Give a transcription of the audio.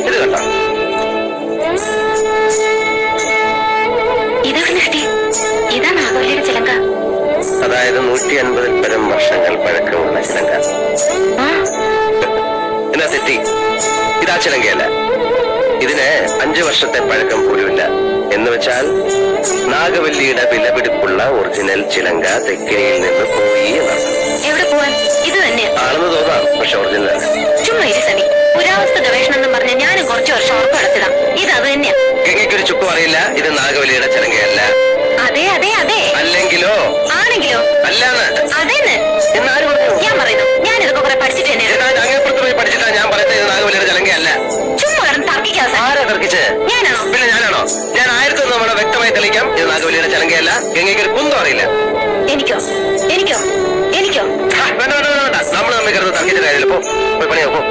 ഇത് കണ്ടോ? ഇതാണ് നാഗവല്ലിയുടെ ചിലങ്ക. അതായത് 150-ൽ പരം വർഷങ്ങൾ പഴക്കമുള്ള ചിലങ്ക. എന്നാ തെറ്റി? ഇതാ ചിലങ്കയല്ല. ഇതിന് 5 വർഷത്തെ പഴക്കം പോലുമില്ല. എന്ന് വെച്ചാൽ നാഗവല്ലിയുടെ വിലപിടിപ്പുള്ള ഒറിജിനൽ ചിലങ്ക തെക്കിനിയിൽ നിന്ന് പോയി എന്നർത്ഥം. എവിടെ പോവാൻ? ഇത് തന്നെ ആണെന്ന് തോന്നാം, പക്ഷെ ഒറിജിനൽ ആണ്. ചുമ്മാ ഇരി സനി. പുരാവസ്തു ഗവേഷണം എന്ന് പറഞ്ഞ ഞാനും കുറച്ചു വർഷം ഉറപ്പ് എടുത്തിടാം. ഇത് അത് തന്നെയാ. ഗംഗയ്ക്കൊരു ചുക്കും അറിയില്ല ഇത് നാഗവല്ലിയുടെ ചിലങ്കയല്ല. അതെ അതെ അതെ. അല്ലെങ്കിലോ? ആണെങ്കിലോ? അല്ലാന്ന്. അതേന്ന്. എന്നാരും ഞാൻ പറയുന്നു. ഞാൻ ഇതൊക്കെ കുറെ പഠിച്ചിട്ട് തന്നെയാണ്. അങ്ങേപ്പുറത്ത് പോയി പഠിച്ചിട്ടാ ഞാൻ പറയുന്നത് ഇത് നാഗവല്ലിയുടെ ചിലങ്കയല്ല. ചുമ്മാ കിടന്ന് തർക്കിക്കാതെ. ആരാ തർക്കിച്ച്? ഞാനാണോ? പിന്നെ ഞാനാണോ? ഞാൻ 1001 തവണ വ്യക്തമായി തെളിയിക്കാം ഇത് നാഗവല്ലിയുടെ ചിലങ്കയല്ല. ഗംഗയ്ക്കൊരു കുന്തം അറിയില്ല. എനിക്കോ? എനിക്കോ? എനിക്കോ? വേണ്ട വേണ്ട വേണ്ട, നമ്മൾ തമ്മിൽ കിടന്ന് തർക്കിച്ച കാര്യമില്ല. പോയി പണിയോ പോ.